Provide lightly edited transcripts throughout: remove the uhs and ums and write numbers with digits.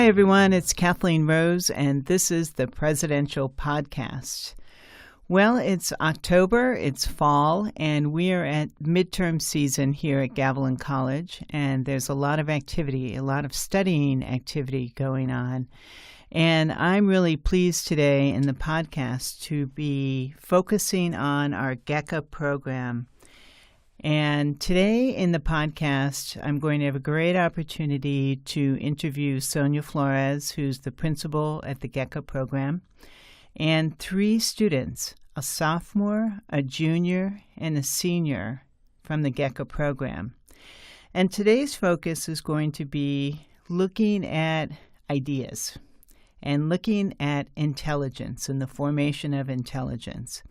Hi, everyone. It's Kathleen Rose, and this is the Presidential Podcast. Well, it's October, it's fall, and we are at midterm season here at Gavilan College, and there's a lot of activity, a lot of studying activity going on. And I'm really pleased today in the podcast to be focusing on our GECA program. And today in the podcast, I'm going to have a great opportunity to interview Sonia Flores, who's the principal at the GECA program, and 3 students, a sophomore, a junior, and a senior from the GECA program. And today's focus is going to be looking at ideas and looking at intelligence and the formation of intelligence.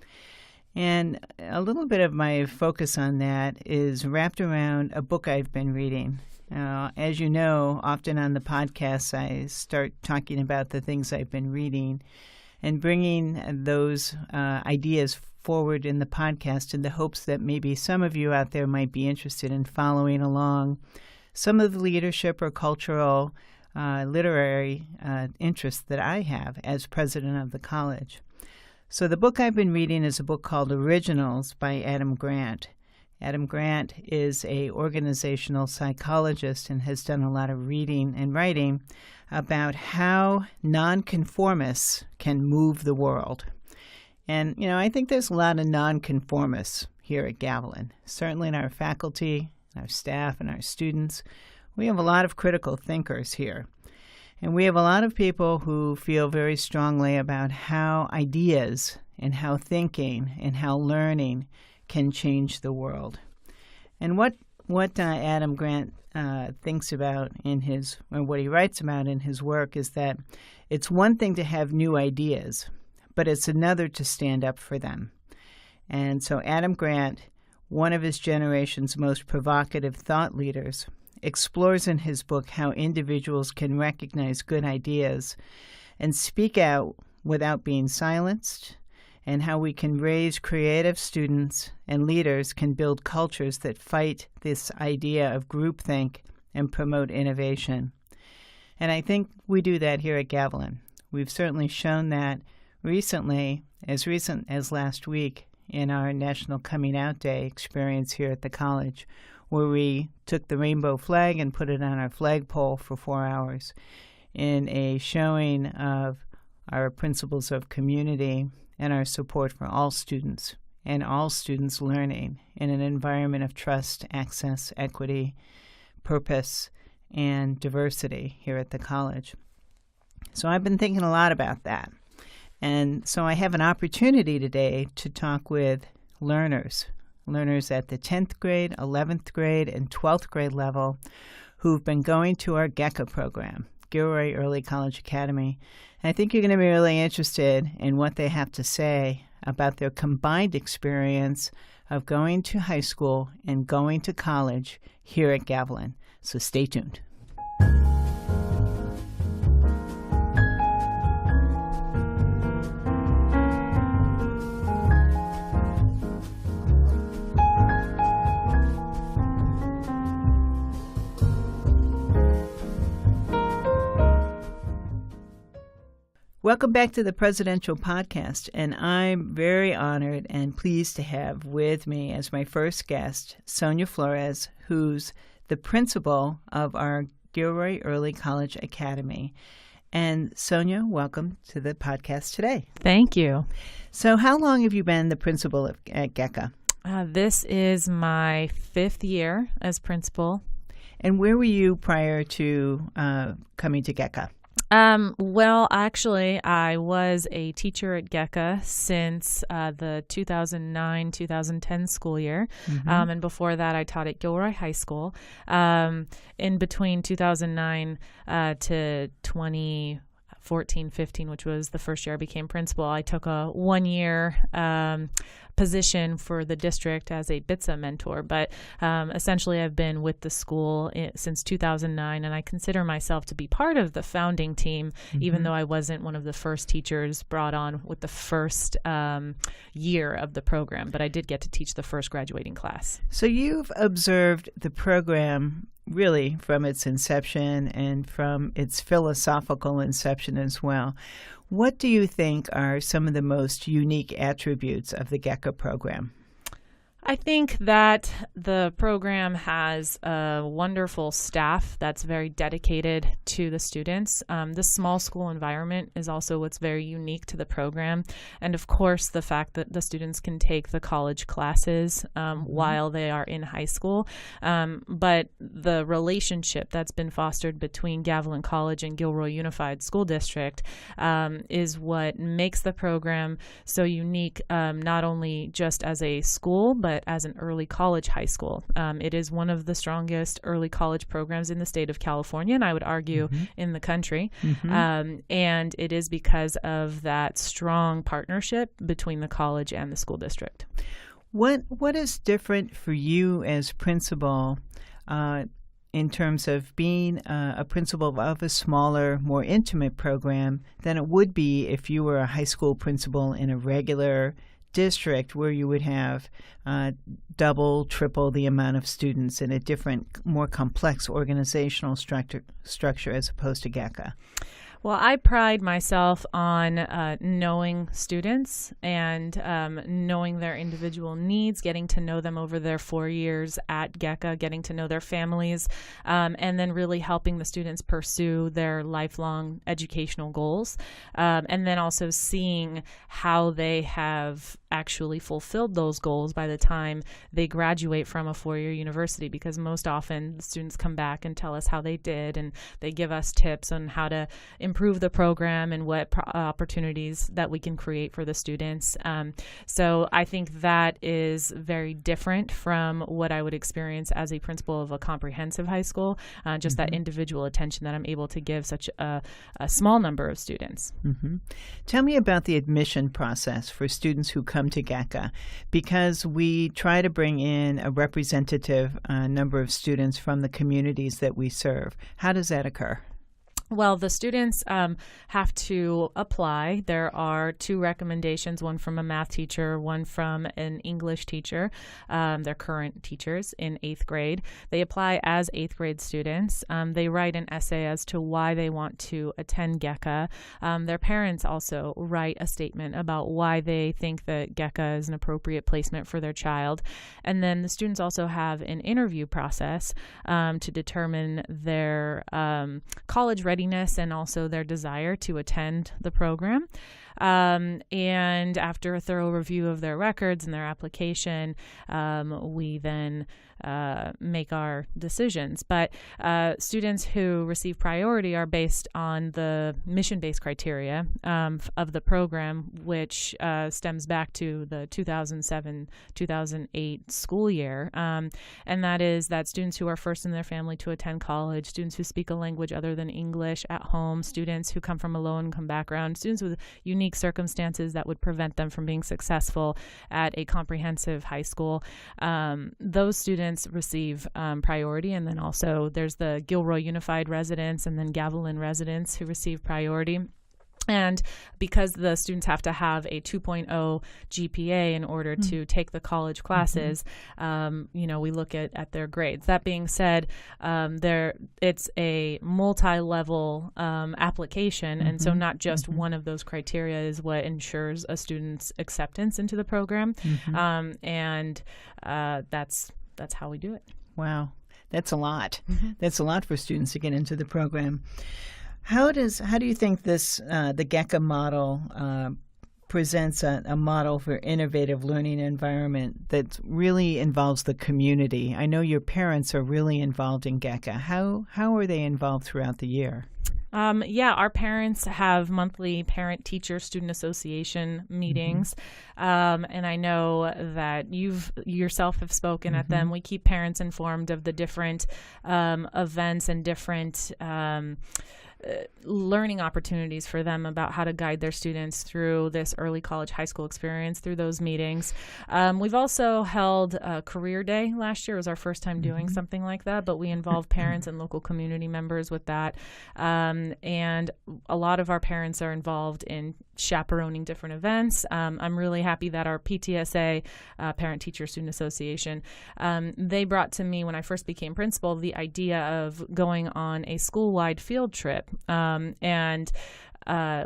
And a little bit of my focus on that is wrapped around a book I've been reading. As you know, often on the podcast, I start talking about the things I've been reading and bringing those ideas forward in the podcast in the hopes that maybe some of you out there might be interested in following along some of the leadership or cultural, literary interests that I have as president of the college. So the book I've been reading is a book called Originals by Adam Grant. Adam Grant is an organizational psychologist and has done a lot of reading and writing about how non-conformists can move the world. And, I think there's a lot of non-conformists here at Gavilan. Certainly in our faculty, our staff, and our students. We have a lot of critical thinkers here. And we have a lot of people who feel very strongly about how ideas and how thinking and how learning can change the world. And what Adam Grant thinks about what he writes about in his work is that it's one thing to have new ideas, but it's another to stand up for them. And so Adam Grant, one of his generation's most provocative thought leaders, explores in his book how individuals can recognize good ideas and speak out without being silenced, and how we can raise creative students and leaders can build cultures that fight this idea of groupthink and promote innovation. And I think we do that here at Gavilan. We've certainly shown that recently as last week in our National Coming Out Day experience here at the college, where we took the rainbow flag and put it on our flagpole for 4 hours in a showing of our principles of community and our support for all students and all students learning in an environment of trust, access, equity, purpose, and diversity here at the college. So I've been thinking a lot about that. And so I have an opportunity today to talk with learners at the 10th grade, 11th grade, and 12th grade level who've been going to our GECA program, Gilroy Early College Academy. And I think you're going to be really interested in what they have to say about their combined experience of going to high school and going to college here at Gavilan. So stay tuned. Welcome back to the Presidential Podcast, and I'm very honored and pleased to have with me as my first guest, Sonia Flores, who's the principal of our Gilroy Early College Academy. And Sonia, welcome to the podcast today. Thank you. So how long have you been the principal at GECA? This is my 5th year as principal. And where were you prior to coming to GECA? Well, actually, I was a teacher at GECA since the 2009-2010 school year. Mm-hmm. And before that, I taught at Gilroy High School. In between 2009 to 2014-15, which was the first year I became principal, I took a 1-year position for the district as a BITSA mentor. But essentially, I've been with the school since 2009, and I consider myself to be part of the founding team, even though I wasn't one of the first teachers brought on with the first year of the program. But I did get to teach the first graduating class. So you've observed the program really from its inception and from its philosophical inception as well. What do you think are some of the most unique attributes of the GECA program? I think that the program has a wonderful staff that's very dedicated to the students. This small school environment is also what's very unique to the program. And of course, the fact that the students can take the college classes while they are in high school. But the relationship that's been fostered between Gavilan College and Gilroy Unified School District is what makes the program so unique, not only just as a school, but as an early college high school. It is one of the strongest early college programs in the state of California, and I would argue in the country. And it is because of that strong partnership between the college and the school district. What is different for you as principal in terms of being a principal of a smaller, more intimate program than it would be if you were a high school principal in a regular district where you would have double, triple the amount of students in a different, more complex organizational structure as opposed to GECA? Well, I pride myself on knowing students and knowing their individual needs, getting to know them over their 4 years at GECA, getting to know their families, and then really helping the students pursue their lifelong educational goals, and then also seeing how they have actually fulfilled those goals by the time they graduate from a 4-year university, because most often the students come back and tell us how they did, and they give us tips on how to improve the program and what opportunities that we can create for the students. So I think that is very different from what I would experience as a principal of a comprehensive high school, just that individual attention that I'm able to give such a small number of students. Tell me about the admission process for students who come to GECA, because we try to bring in a representative number of students from the communities that we serve. How does that occur? Well, the students have to apply. There are 2 recommendations, one from a math teacher, one from an English teacher. They're current teachers in 8th grade. They apply as 8th grade students. They write an essay as to why they want to attend GECA. Their parents also write a statement about why they think that GECA is an appropriate placement for their child. And then the students also have an interview process to determine their college readiness and also their desire to attend the program. And after a thorough review of their records and their application, we then make our decisions. But students who receive priority are based on the mission-based criteria of the program, which stems back to the 2007-2008 school year. And that is that students who are first in their family to attend college, students who speak a language other than English at home, students who come from a low-income background, students with unique circumstances that would prevent them from being successful at a comprehensive high school. Those students receive priority, and then also there's the Gilroy Unified residents and then Gavilan residents who receive priority. And because the students have to have a 2.0 GPA in order to take the college classes, we look at their grades. That being said, it's a multi-level application, and so not just one of those criteria is what ensures a student's acceptance into the program. And that's how we do it. Wow, that's a lot. That's a lot for students to get into the program. How do you think this the GECA model presents a model for innovative learning environment that really involves the community? I know your parents are really involved in GECA. How are they involved throughout the year? Our parents have monthly parent-teacher student association meetings, and I know that you yourself have spoken at them. We keep parents informed of the different events and different learning opportunities for them about how to guide their students through this early college, high school experience through those meetings. We've also held a career day last year. It was our first time doing something like that, but we involved parents and local community members with that. And a lot of our parents are involved in chaperoning different events. I'm really happy that our PTSA, Parent Teacher Student Association, they brought to me when I first became principal the idea of going on a school-wide field trip and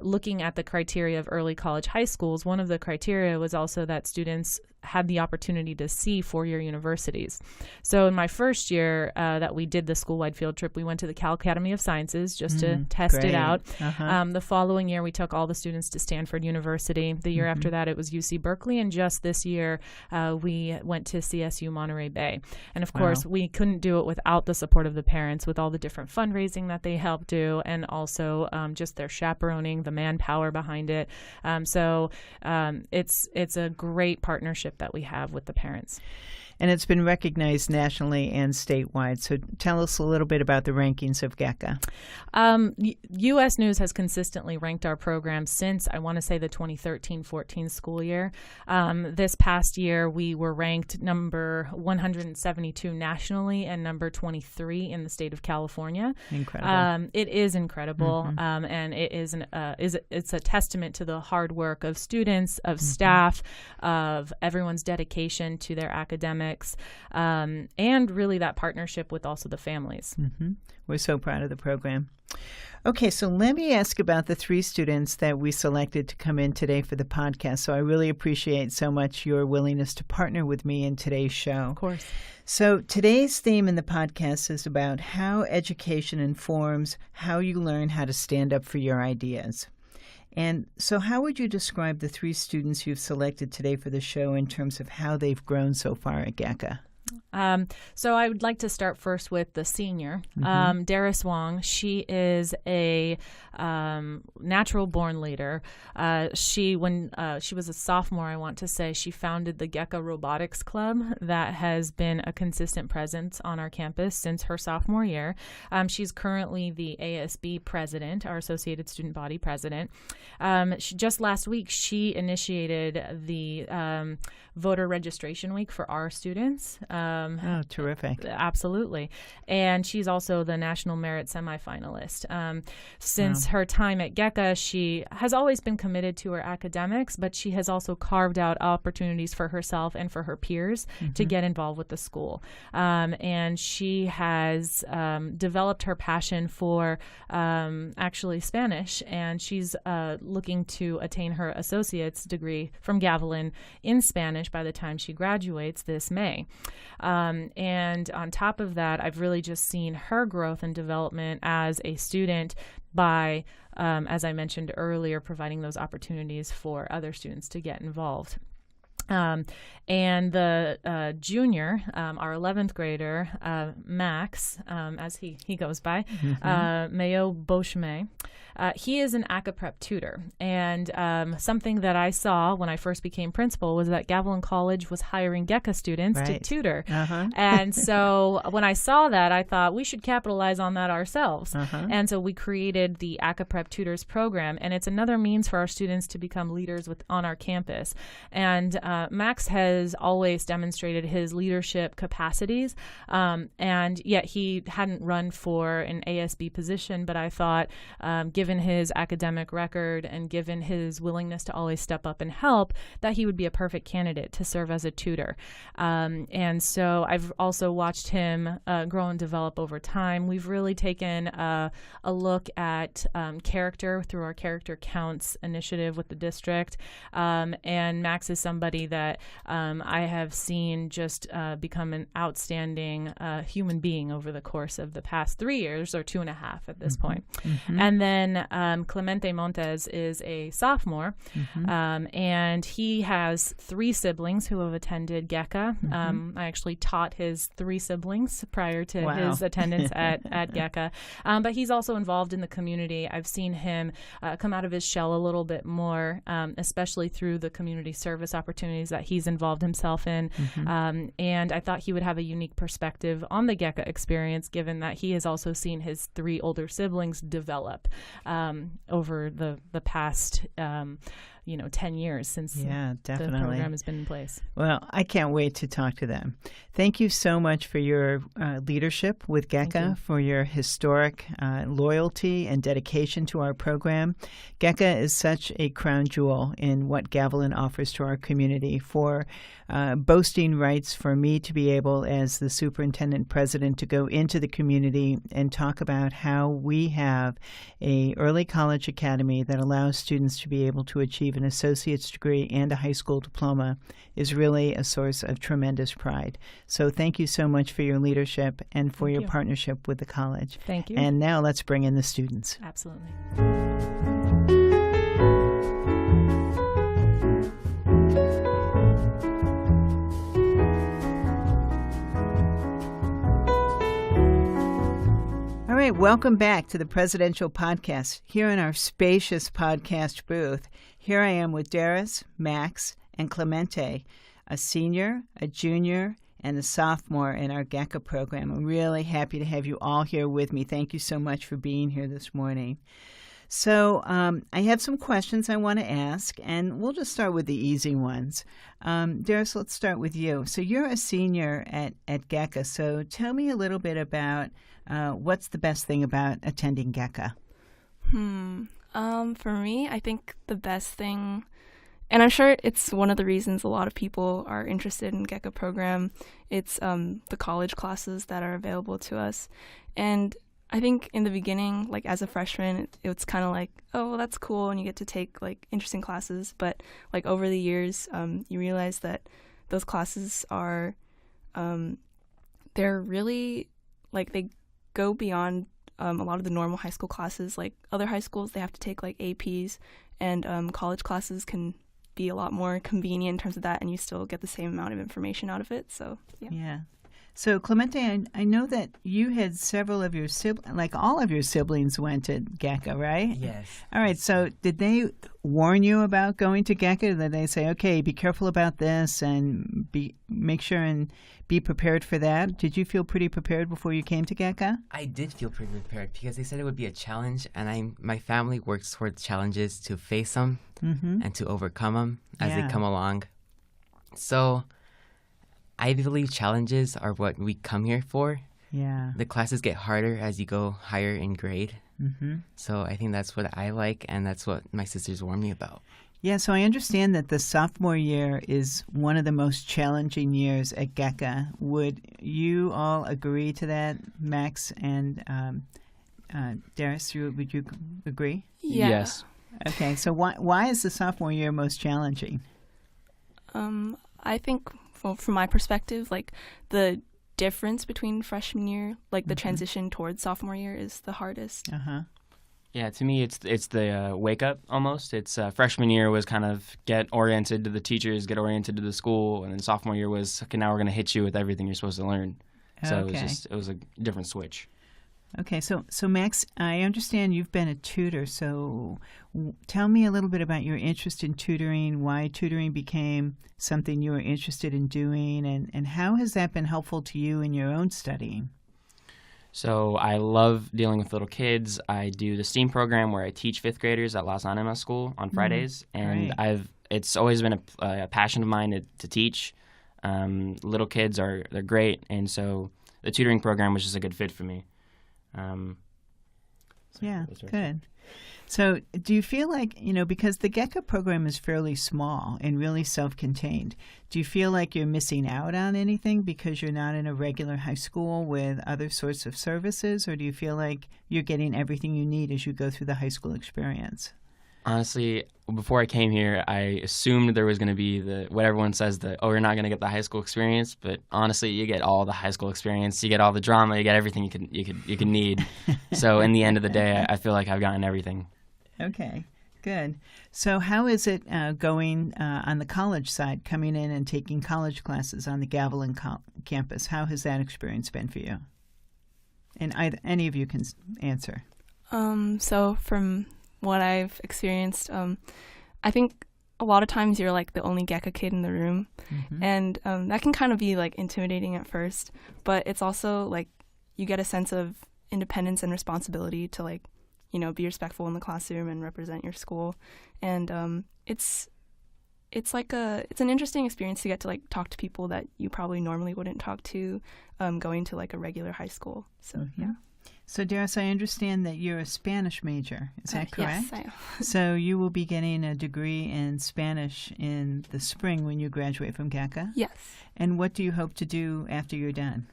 looking at the criteria of early college high schools. One of the criteria was also that students had the opportunity to see four-year universities. So in my first year that we did the school-wide field trip, we went to the Cal Academy of Sciences just to test it out. The following year, we took all the students to Stanford University. The year after that, it was UC Berkeley. And just this year, we went to CSU Monterey Bay. And of course, we couldn't do it without the support of the parents, with all the different fundraising that they helped do, and also just their chaperoning, the manpower behind it. So it's a great partnership that we have with the parents. And it's been recognized nationally and statewide. So tell us a little bit about the rankings of GECA. U.S. News has consistently ranked our program since, I want to say, the 2013-14 school year. This past year, we were ranked number 172 nationally and number 23 in the state of California. Incredible. It is incredible, and it is it's a testament to the hard work of students, of staff, of everyone's dedication to their academics. And really that partnership with also the families. We're so proud of the program. Okay, so let me ask about the three students that we selected to come in today for the podcast. So I really appreciate so much your willingness to partner with me in today's show. Of course. So today's theme in the podcast is about how education informs how you learn how to stand up for your ideas. And so how would you describe the three students you've selected today for the show in terms of how they've grown so far at GECA? So I would like to start first with the senior, Darius Wong. She is a natural-born leader. When she was a sophomore, I want to say, she founded the GECA Robotics Club that has been a consistent presence on our campus since her sophomore year. She's currently the ASB president, our Associated Student Body president. Just last week, she initiated the voter registration week for our students. Oh, terrific. Absolutely. And she's also the National Merit semifinalist. Since her time at GECA, she has always been committed to her academics, but she has also carved out opportunities for herself and for her peers to get involved with the school. And she has developed her passion for actually Spanish, and she's looking to attain her associate's degree from Gavilan in Spanish by the time she graduates this May. And on top of that, I've really just seen her growth and development as a student by, as I mentioned earlier, providing those opportunities for other students to get involved. And the junior, our 11th grader, Max, as he goes by, Mayo Beauchemin, he is an ACA Prep tutor. And something that I saw when I first became principal was that Gavilan College was hiring GECA students to tutor. And so when I saw that, I thought we should capitalize on that ourselves. And so we created the ACA Prep Tutors program. And it's another means for our students to become leaders on our campus. And Max has always demonstrated his leadership capacities, and yet he hadn't run for an ASB position. But I thought, given his academic record and given his willingness to always step up and help, that he would be a perfect candidate to serve as a tutor. And so I've also watched him grow and develop over time. We've really taken a look at character through our Character Counts initiative with the district. And Max is somebody that I have seen just become an outstanding human being over the course of the past 3 years, or 2.5 at this point. And then then Clemente Montes is a sophomore, and he has 3 siblings who have attended GECA. I actually taught his 3 siblings prior to his attendance at GECA. But he's also involved in the community. I've seen him come out of his shell a little bit more, especially through the community service opportunities that he's involved himself in. And I thought he would have a unique perspective on the GECA experience, given that he has also seen his 3 older siblings develop over the past 10 years since the program has been in place. Well, I can't wait to talk to them. Thank you so much for your leadership with GECA, for your historic loyalty and dedication to our program. GECA is such a crown jewel in what Gavilan offers to our community, for boasting rights for me to be able, as the superintendent president, to go into the community and talk about how we have a early college academy that allows students to be able to achieve an associate's degree and a high school diploma is really a source of tremendous pride. So thank you so much for your leadership and for your partnership with the college. Thank you. And now let's bring in the students. Absolutely. All right, welcome back to the Presidential Podcast. Here in our spacious podcast booth, here I am with Darius, Max, and Clemente, a senior, a junior, and a sophomore in our GECA program. I'm really happy to have you all here with me. Thank you so much for being here this morning. So I have some questions I want to ask, and we'll just start with the easy ones. Darius, let's start with you. So you're a senior at GECA, so tell me a little bit about what's the best thing about attending GECA? For me, I think the best thing, and I'm sure it's one of the reasons a lot of people are interested in GECA program, it's the college classes that are available to us. And I think in the beginning, like as a freshman, it's kind of like, oh, well, that's cool, and you get to take like interesting classes. But like over the years, you realize that those classes are, they're really like they go beyond a lot of the normal high school classes. Like other high schools, they have to take like APs, and college classes can be a lot more convenient in terms of that, and you still get the same amount of information out of it. So yeah. So, Clemente, I know that you had several of your siblings, like all of your siblings went to GECA, right? Yes. All right. So, did they warn you about going to GECA? Did they say, okay, be careful about this and make sure and be prepared for that? Did you feel pretty prepared before you came to GECA? I did feel pretty prepared because they said it would be a challenge, and my family works towards challenges to face them and to overcome them as they come along. So I believe challenges are what we come here for. Yeah. The classes get harder as you go higher in grade. So I think that's what I like, and that's what my sisters warned me about. Yeah, so I understand that the sophomore year is one of the most challenging years at GECA. Would you all agree to that, Max and Darius? Would you agree? Yeah. Yes. Okay, so why is the sophomore year most challenging? I think, well, from my perspective, like the difference between freshman year, like the transition towards sophomore year, is the hardest. Yeah, to me, it's the wake up almost. It's freshman year was kind of get oriented to the teachers, get oriented to the school, and then sophomore year was, okay, now we're going to hit you with everything you're supposed to learn. So it was a different switch. Okay, so Max, I understand you've been a tutor, so tell me a little bit about your interest in tutoring, why tutoring became something you were interested in doing, and how has that been helpful to you in your own studying? So I love dealing with little kids. I do the STEAM program where I teach 5th graders at Las Animas School on Fridays, and it's always been a passion of mine to teach. Little kids they're great, and so the tutoring program was just a good fit for me. Yeah, good. So do you feel like, because the GECA program is fairly small and really self-contained, do you feel like you're missing out on anything because you're not in a regular high school with other sorts of services, or do you feel like you're getting everything you need as you go through the high school experience? Honestly, before I came here, I assumed there was going to be what everyone says, you're not going to get the high school experience. But honestly, you get all the high school experience. You get all the drama. You get everything you can need. So in the end of the day, I feel like I've gotten everything. Okay, good. So how is it going on the college side, coming in and taking college classes on the Gavilan campus? How has that experience been for you? And any of you can answer. So from what I've experienced, I think a lot of times you're like the only Gecko kid in the room, and that can kind of be like intimidating at first, but it's also like you get a sense of independence and responsibility to like, be respectful in the classroom and represent your school, and it's an interesting experience to get to like talk to people that you probably normally wouldn't talk to going to like a regular high school. So yeah. So, Darius, I understand that you're a Spanish major. Is that correct? Yes, I am. So you will be getting a degree in Spanish in the spring when you graduate from GACA? Yes. And what do you hope to do after you're done?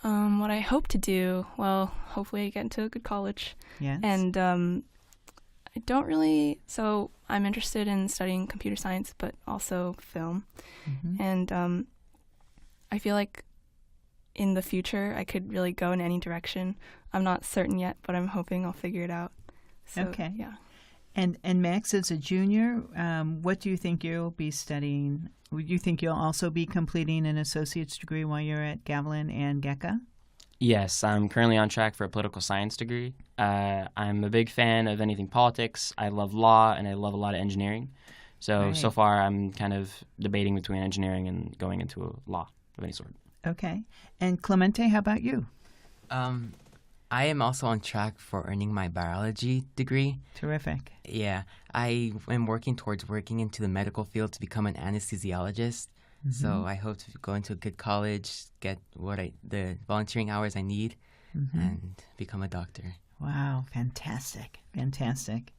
What I hope to do, well, hopefully I get into a good college. Yes. And so I'm interested in studying computer science, but also film. And I feel like in the future I could really go in any direction. I'm not certain yet, but I'm hoping I'll figure it out. So, okay. Yeah. And Max, as a junior, what do you think you'll be studying? Do you think you'll also be completing an associate's degree while you're at Gavilan and GECA? Yes, I'm currently on track for a political science degree. I'm a big fan of anything politics. I love law, and I love a lot of engineering. So far I'm kind of debating between engineering and going into a law of any sort. Okay. And Clemente, how about you? I am also on track for earning my biology degree. Terrific. Yeah. I am working towards working into the medical field to become an anesthesiologist. So I hope to go into a good college, get the volunteering hours I need, and become a doctor. Wow, fantastic, fantastic.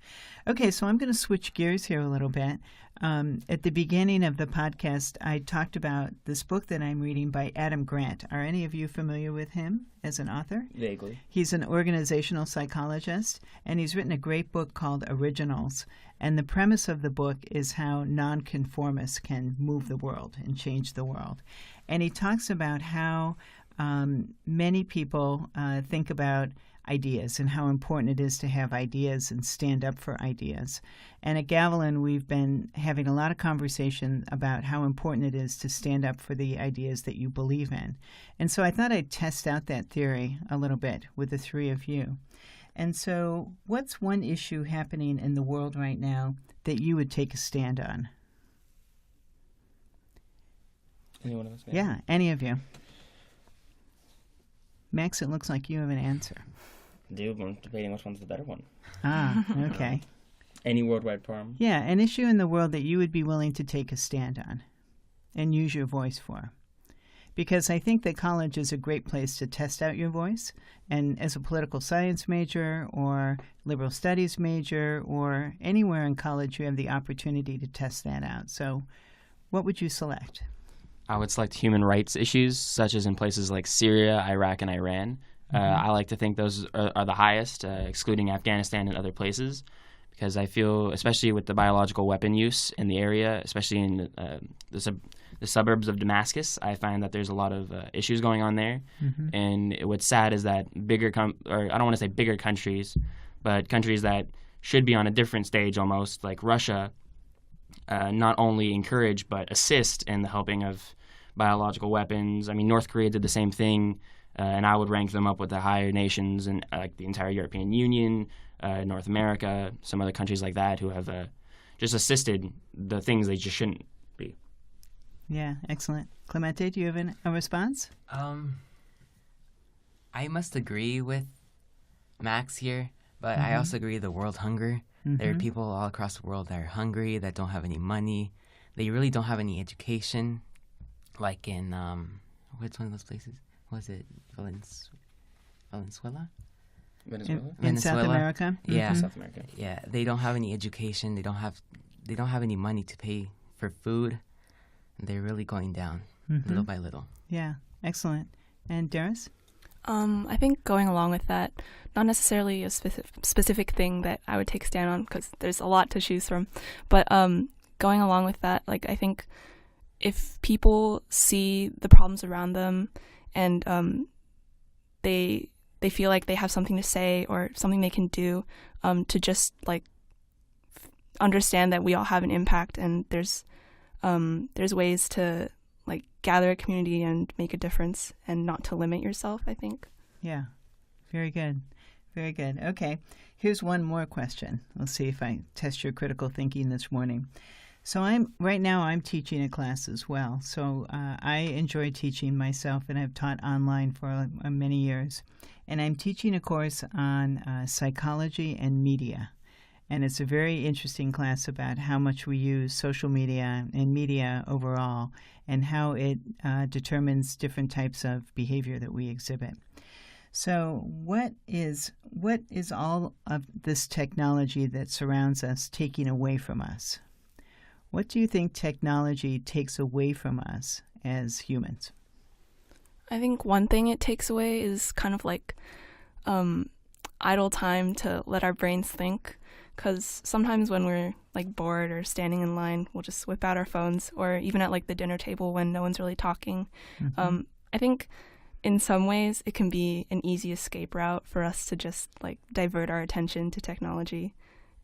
Okay, so I'm going to switch gears here a little bit. At the beginning of the podcast, I talked about this book that I'm reading by Adam Grant. Are any of you familiar with him as an author? Vaguely. He's an organizational psychologist, and he's written a great book called Originals. And the premise of the book is how non-conformists can move the world and change the world. And he talks about how many people think about ideas and how important it is to have ideas and stand up for ideas. And at Gavilan, we've been having a lot of conversation about how important it is to stand up for the ideas that you believe in. And so I thought I'd test out that theory a little bit with the three of you. And so what's one issue happening in the world right now that you would take a stand on? Anyone else? Yeah, any of you. Max, it looks like you have an answer. Dude, I'm debating which one's the better one. Ah, okay. Any worldwide problem? Yeah, an issue in the world that you would be willing to take a stand on and use your voice for. Because I think that college is a great place to test out your voice. And as a political science major or liberal studies major or anywhere in college, you have the opportunity to test that out. So what would you select? I would select human rights issues, such as in places like Syria, Iraq, and Iran. I like to think those are the highest, excluding Afghanistan and other places, because I feel, especially with the biological weapon use in the area, especially in the suburbs of Damascus, I find that there's a lot of issues going on there. And what's sad is that I don't want to say bigger countries, but countries that should be on a different stage almost, like Russia, not only encourage but assist in the helping of biological weapons. I mean, North Korea did the same thing, and I would rank them up with the higher nations and like the entire European Union, North America, some other countries like that who have just assisted the things they just shouldn't be. Yeah, excellent. Clemente, do you have a response? I must agree with Max here, but I also agree the world hunger. There are people all across the world that are hungry, that don't have any money. They really don't have any education. Like in, which one of those places? Was it Venezuela? In South America? Yeah. South America. Yeah, they don't have any education. They don't have any money to pay for food. They're really going down little by little. Yeah, excellent. And Darius? I think going along with that, not necessarily a specific thing that I would take a stand on, because there's a lot to choose from, but going along with that, like, I think if people see the problems around them and they feel like they have something to say or something they can do, to just like understand that we all have an impact, and there's ways to like gather a community and make a difference, and not to limit yourself, I think. Yeah, very good. Very good. Okay, here's one more question. We'll see if I test your critical thinking this morning. So right now I'm teaching a class as well. So I enjoy teaching myself, and I've taught online for many years. And I'm teaching a course on psychology and media. And it's a very interesting class about how much we use social media and media overall, and how it determines different types of behavior that we exhibit. So what is all of this technology that surrounds us taking away from us? What do you think technology takes away from us as humans? I think one thing it takes away is kind of like idle time to let our brains think, because sometimes when we're like bored or standing in line, we'll just whip out our phones, or even at like the dinner table when no one's really talking. Mm-hmm. I think in some ways it can be an easy escape route for us to just like divert our attention to technology.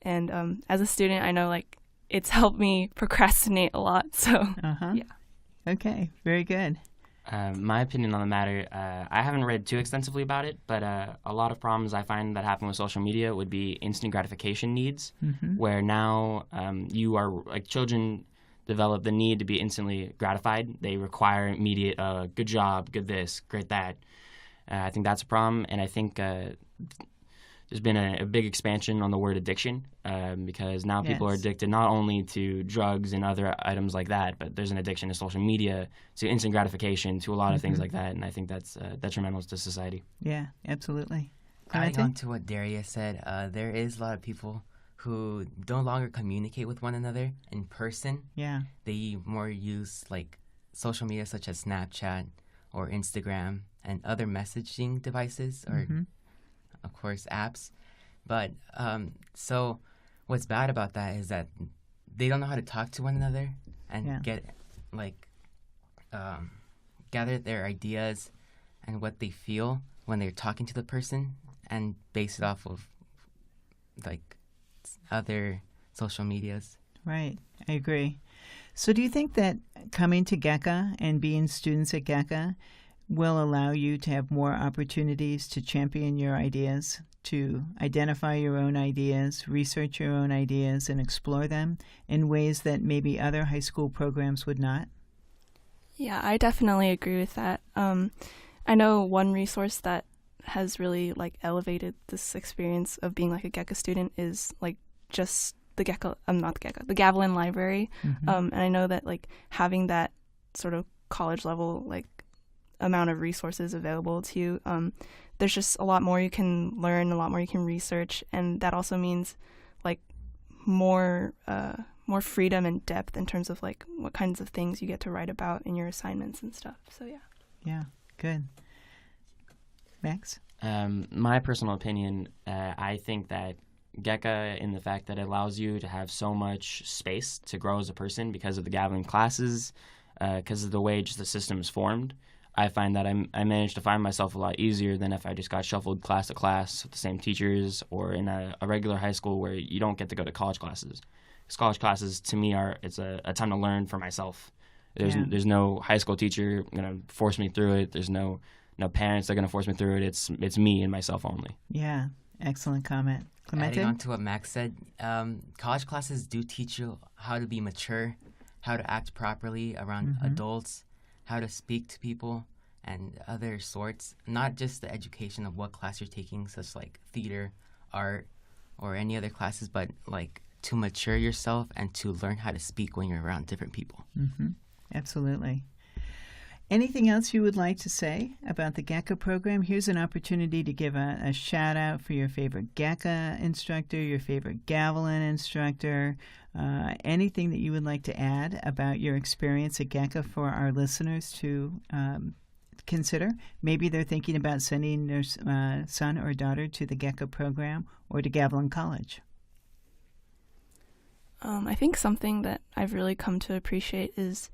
And as a student, I know like it's helped me procrastinate a lot. So yeah. Okay, very good. My opinion on the matter, I haven't read too extensively about it, but a lot of problems I find that happen with social media would be instant gratification needs, where now children develop the need to be instantly gratified. They require immediate, good job, good this, great that. I think that's a problem, and I think there's been a big expansion on the word addiction, because now people are addicted not only to drugs and other items like that, but there's an addiction to social media, to instant gratification, to a lot of things like that, and I think that's detrimental to society. Yeah, absolutely. Adding on to what Darius said, there is a lot of people who no longer communicate with one another in person. Yeah. They more use like social media such as Snapchat or Instagram and other messaging devices, or of course apps. But so what's bad about that is that they don't know how to talk to one another and gather their ideas and what they feel when they're talking to the person, and base it off of like other social medias. Right, I agree. So do you think that coming to GECA and being students at GECA will allow you to have more opportunities to champion your ideas, to identify your own ideas, research your own ideas, and explore them in ways that maybe other high school programs would not? Yeah, I definitely agree with that. I know one resource that has really like elevated this experience of being like a GECA student is like just the Gavilan library. And I know that like having that sort of college level like amount of resources available to you, there's just a lot more you can learn, a lot more you can research, and that also means like more freedom and depth in terms of like what kinds of things you get to write about in your assignments and stuff. So yeah, good. Max? My personal opinion, I think that GECA, in the fact that it allows you to have so much space to grow as a person because of the Gavilan classes, because of the way just the system is formed, I find that I managed to find myself a lot easier than if I just got shuffled class to class with the same teachers, or in a regular high school where you don't get to go to college classes. Because college classes, to me, it's a time to learn for myself. There's no high school teacher going to force me through it. There's no parents that are going to force me through it. It's me and myself only. Yeah, excellent comment. Clemente? Adding on to what Max said, college classes do teach you how to be mature, how to act properly around adults, how to speak to people, and other sorts. Not just the education of what class you're taking, such like theater, art, or any other classes, but like to mature yourself and to learn how to speak when you're around different people. Absolutely. Anything else you would like to say about the GECA program? Here's an opportunity to give a shout out for your favorite GECA instructor, your favorite Gavilan instructor, anything that you would like to add about your experience at GECA for our listeners to consider. Maybe they're thinking about sending their son or daughter to the GECA program or to Gavilan College. I think something that I've really come to appreciate is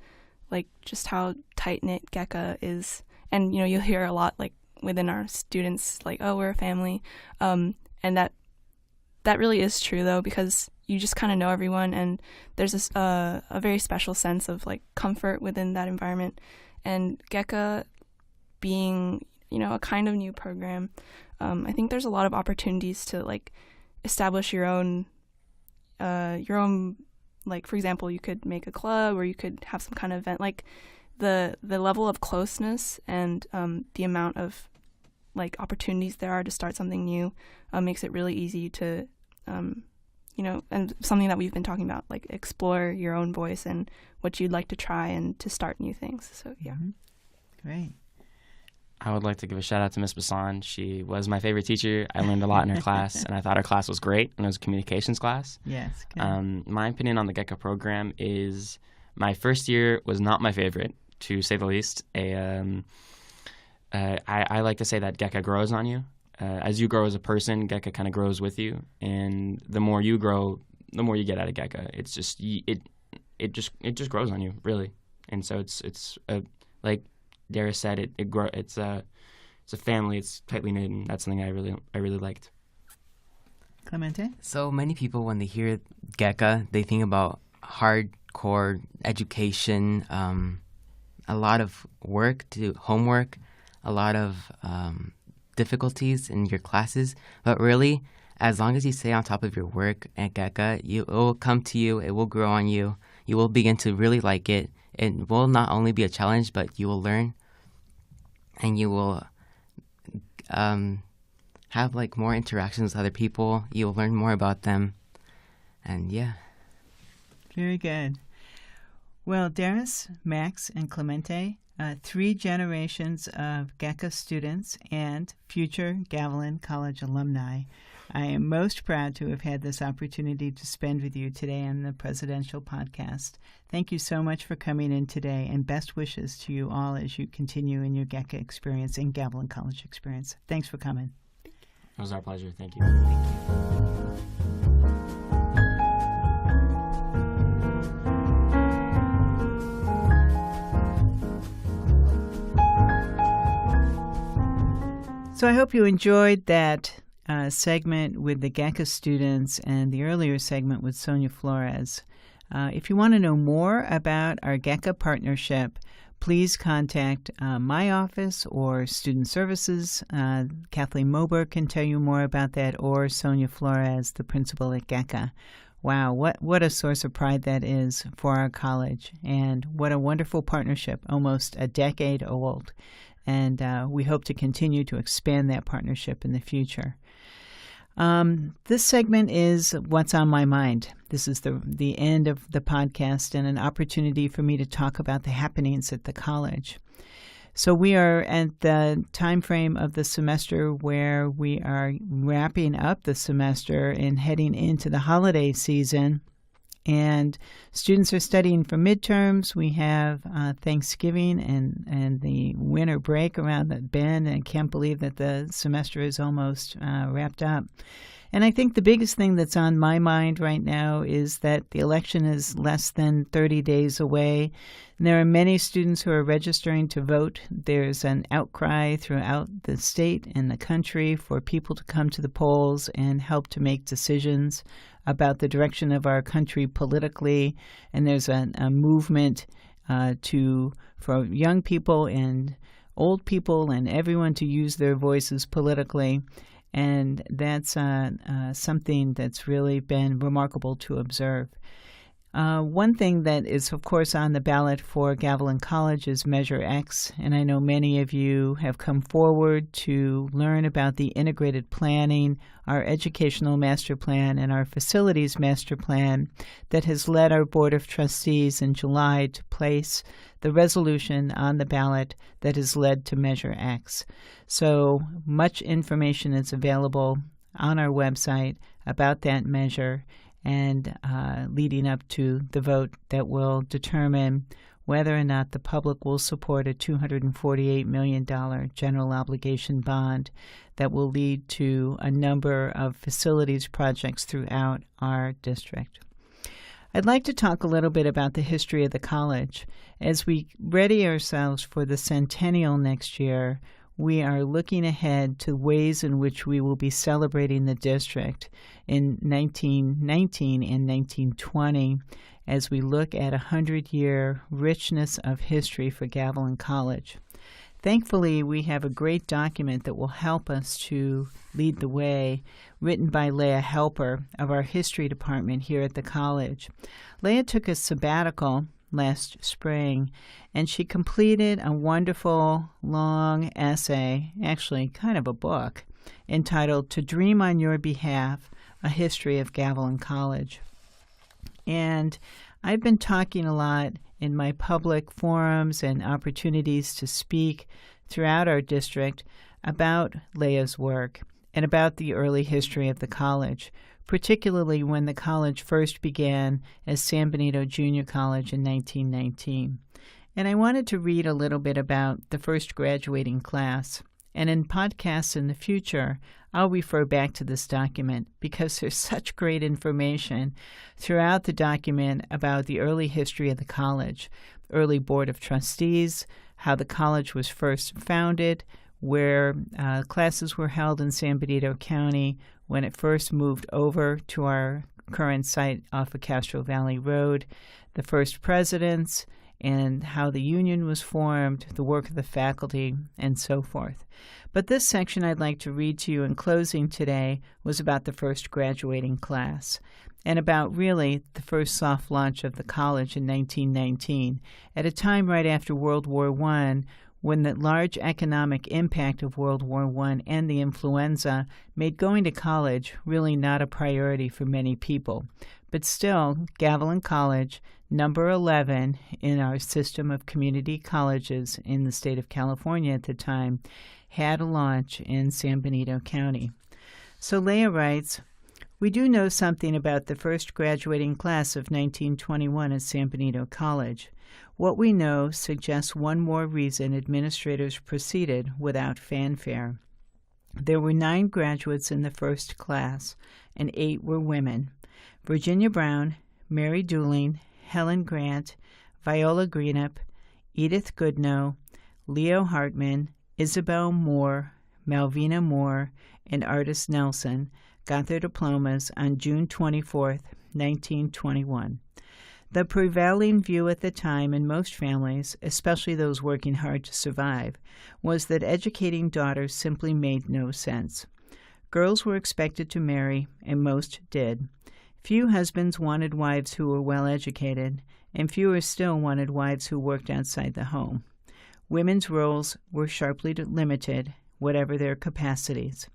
like just how tight-knit GECA is. And, you'll hear a lot like within our students, like, oh, we're a family. And that really is true, though, because you just kind of know everyone, and there's this, a very special sense of like comfort within that environment. And GECA being, a kind of new program, I think there's a lot of opportunities to like establish your own, like, for example, you could make a club, or you could have some kind of event. Like the level of closeness and the amount of like opportunities there are to start something new makes it really easy to, and something that we've been talking about, like explore your own voice and what you'd like to try and to start new things. So, yeah. Mm-hmm. Great. I would like to give a shout out to Miss Bassan. She was my favorite teacher. I learned a lot in her class, and I thought her class was great, and it was a communications class. Yes. Good. My opinion on the GECA program is my first year was not my favorite, to say the least. I like to say that GECA grows on you. As you grow as a person, GECA kind of grows with you, and the more you grow, the more you get out of GECA. It's just it just grows on you, really. And so it's like Dara said, it's a family. It's tightly knit, and that's something I really liked. Clemente? So many people, when they hear GECA, they think about hardcore education, a lot of work to do homework, a lot of difficulties in your classes. But really, as long as you stay on top of your work at GECA, it will come to you. It will grow on you. You will begin to really like it. It will not only be a challenge, but you will learn, and you will have like more interactions with other people. You will learn more about them, and yeah. Very good. Well, Darius, Max, and Clemente, 3 generations of GECA students and future Gavilan College alumni. I am most proud to have had this opportunity to spend with you today on the Presidential Podcast. Thank you so much for coming in today, and best wishes to you all as you continue in your GECA experience and Gavilan College experience. Thanks for coming. It was our pleasure. Thank you. Thank you. So I hope you enjoyed that segment with the GECA students and the earlier segment with Sonia Flores. If you want to know more about our GECA partnership, please contact my office or Student Services. Kathleen Moberg can tell you more about that, or Sonia Flores, the principal at GECA. Wow, what a source of pride that is for our college, and what a wonderful partnership, almost a decade old. And we hope to continue to expand that partnership in the future. This segment is What's on My Mind. This is the end of the podcast and an opportunity for me to talk about the happenings at the college. So we are at the time frame of the semester where we are wrapping up the semester and heading into the holiday season. And students are studying for midterms. We have Thanksgiving and the winter break around the bend. And I can't believe that the semester is almost wrapped up. And I think the biggest thing that's on my mind right now is that the election is less than 30 days away. And there are many students who are registering to vote. There's an outcry throughout the state and the country for people to come to the polls and help to make decisions about the direction of our country politically. And there's a movement for young people and old people and everyone to use their voices politically. And that's something that's really been remarkable to observe. One thing that is, of course, on the ballot for Gavilan College is Measure X, and I know many of you have come forward to learn about the integrated planning, our educational master plan, and our facilities master plan that has led our Board of Trustees in July to place the resolution on the ballot that has led to Measure X. So much information is available on our website about that measure and leading up to the vote that will determine whether or not the public will support a $248 million general obligation bond that will lead to a number of facilities projects throughout our district. I'd like to talk a little bit about the history of the college. As we ready ourselves for the centennial next year, we are looking ahead to ways in which we will be celebrating the district in 1919 and 1920 as we look at a 100-year richness of history for Gavilan College. Thankfully, we have a great document that will help us to lead the way, written by Leah Helper of our history department here at the college. Leah took a sabbatical last spring, and she completed a wonderful long essay, actually kind of a book, entitled To Dream on Your Behalf, A History of Gavilan College. And I've been talking a lot in my public forums and opportunities to speak throughout our district about Leah's work and about the early history of the college, particularly when the college first began as San Benito Junior College in 1919. And I wanted to read a little bit about the first graduating class. And in podcasts in the future, I'll refer back to this document because there's such great information throughout the document about the early history of the college, early board of trustees, how the college was first founded, where classes were held in San Benito County when it first moved over to our current site off of Castro Valley Road, the first presidents, and how the union was formed, the work of the faculty, and so forth. But this section I'd like to read to you in closing today was about the first graduating class and about really the first soft launch of the college in 1919, at a time right after World War I, when the large economic impact of World War I and the influenza made going to college really not a priority for many people. But still, Gavilan College, number 11 in our system of community colleges in the state of California at the time, had a launch in San Benito County. So Leah writes, "We do know something about the first graduating class of 1921 at San Benito College. What we know suggests one more reason administrators proceeded without fanfare. There were 9 graduates in the first class, and 8 were women. Virginia Brown, Mary Dooling, Helen Grant, Viola Greenup, Edith Goodnow, Leo Hartman, Isabel Moore, Malvina Moore, and Artis Nelson got their diplomas on June 24, 1921. The prevailing view at the time in most families, especially those working hard to survive, was that educating daughters simply made no sense. Girls were expected to marry, and most did. Few husbands wanted wives who were well educated, and fewer still wanted wives who worked outside the home. Women's roles were sharply limited, whatever their capacities.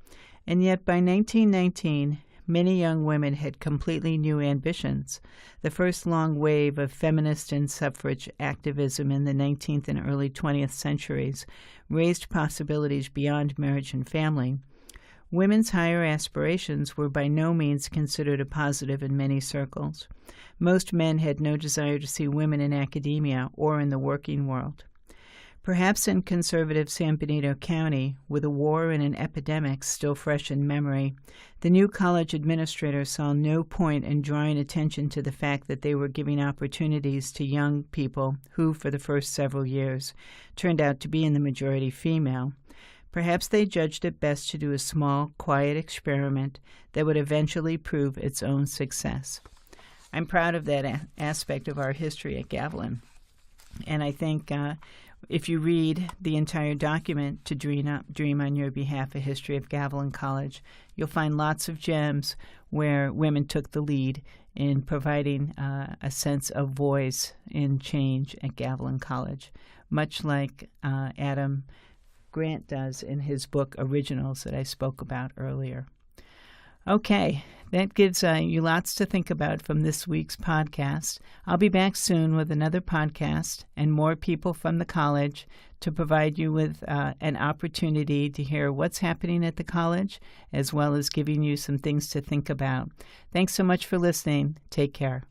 And yet by 1919, many young women had completely new ambitions. The first long wave of feminist and suffrage activism in the 19th and early 20th centuries raised possibilities beyond marriage and family. Women's higher aspirations were by no means considered a positive in many circles. Most men had no desire to see women in academia or in the working world. Perhaps in conservative San Benito County, with a war and an epidemic still fresh in memory, the new college administrator saw no point in drawing attention to the fact that they were giving opportunities to young people who, for the first several years, turned out to be in the majority female. Perhaps they judged it best to do a small, quiet experiment that would eventually prove its own success. I'm proud of that aspect of our history at Gavilan, and I think if you read the entire document, To Dream on Your Behalf, A History of Gavilan College, you'll find lots of gems where women took the lead in providing a sense of voice in change at Gavilan College, much like Adam Grant does in his book Originals that I spoke about earlier. Okay, that gives you lots to think about from this week's podcast. I'll be back soon with another podcast and more people from the college to provide you with an opportunity to hear what's happening at the college, as well as giving you some things to think about. Thanks so much for listening. Take care.